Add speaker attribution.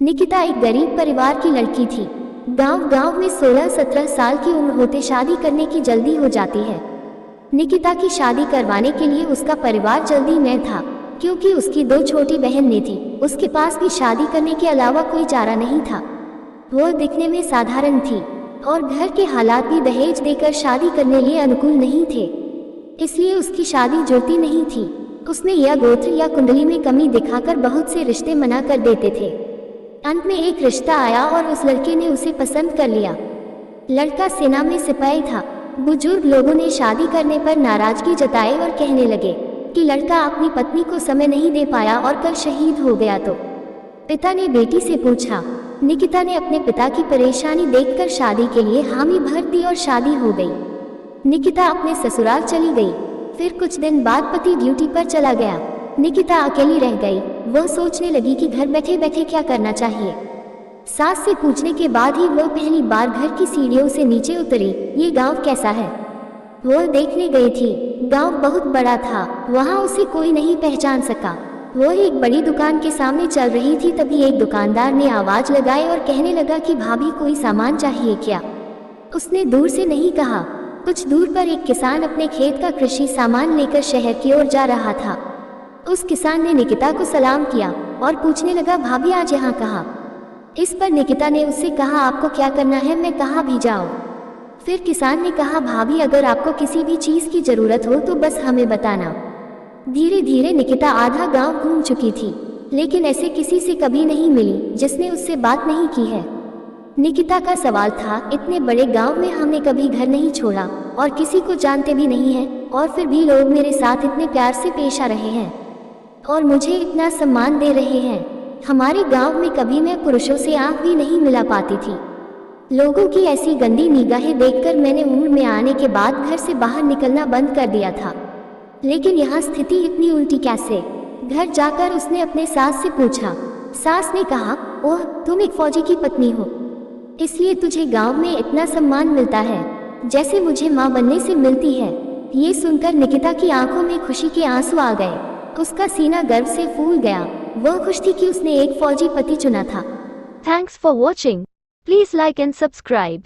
Speaker 1: निकिता एक गरीब परिवार की लड़की थी। गांव में 16-17 साल की उम्र होते शादी करने की जल्दी हो जाती है। निकिता की शादी करवाने के लिए उसका परिवार जल्दी में था, क्योंकि उसकी 2 छोटी बहनें थी। उसके पास भी शादी करने के अलावा कोई चारा नहीं था। वो दिखने में साधारण थी और घर के हालात भी दहेज देकर शादी करने लिए अनुकूल नहीं थे, इसलिए उसकी शादी जुड़ती नहीं थी। उसने यह गोत्र या कुंडली में कमी दिखाकर बहुत से रिश्ते मना कर देते थे। अंत में एक रिश्ता आया और उस लड़के ने उसे पसंद कर लिया। लड़का सेना में सिपाही था। बुजुर्ग लोगों ने शादी करने पर नाराजगी जताई और कहने लगे कि लड़का अपनी पत्नी को समय नहीं दे पाया और कल शहीद हो गया तो। पिता ने बेटी से पूछा। निकिता ने अपने पिता की परेशानी देखकर शादी के लिए हामी भर दी और शादी हो गई। निकिता अपने ससुराल चली गई। फिर कुछ दिन बाद पति ड्यूटी पर चला गया। निकिता अकेली रह गई। वह सोचने लगी कि घर बैठे बैठे क्या करना चाहिए। सास से पूछने के बाद ही वह पहली बार घर की सीढ़ियों से नीचे उतरी। ये गांव कैसा है, वह देखने गई थी। गांव बहुत बड़ा था, वहां उसे कोई नहीं पहचान सका। वह एक बड़ी दुकान के सामने चल रही थी, तभी एक दुकानदार ने आवाज लगाई और कहने लगा कि भाभी कोई सामान चाहिए क्या। उसने दूर से नहीं कहा। कुछ दूर पर एक किसान अपने खेत का कृषि सामान लेकर शहर की ओर जा रहा था। उस किसान ने निकिता को सलाम किया और पूछने लगा, भाभी आज यहाँ कहाँ। इस पर निकिता ने उससे कहा, आपको क्या करना है, मैं कहाँ भी जाऊँ। फिर किसान ने कहा, भाभी अगर आपको किसी भी चीज़ की ज़रूरत हो तो बस हमें बताना। धीरे धीरे निकिता आधा गांव घूम चुकी थी, लेकिन ऐसे किसी से कभी नहीं मिली जिसने उससे बात नहीं की है। निकिता का सवाल था, इतने बड़े गांव में हमने कभी घर नहीं छोड़ा और किसी को जानते भी नहीं हैं, और फिर भी लोग मेरे साथ इतने प्यार से पेश आ रहे हैं और मुझे इतना सम्मान दे रहे हैं। हमारे गांव में कभी मैं पुरुषों से आंख भी नहीं मिला पाती थी। लोगों की ऐसी गंदी निगाहें देखकर मैंने उम्र में आने के बाद घर से बाहर निकलना बंद कर दिया था। लेकिन यहाँ स्थिति इतनी उल्टी कैसे। घर जाकर उसने अपने सास से पूछा। सास ने कहा, ओह तुम एक फौजी की पत्नी हो, इसलिए तुझे गांव में इतना सम्मान मिलता है जैसे मुझे माँ बनने से मिलती है। ये सुनकर निकिता की आंखों में खुशी के आंसू आ गए। उसका सीना गर्व से फूल गया। वह खुश थी कि उसने एक फौजी पति चुना था।
Speaker 2: Thanks for watching. Please like and subscribe.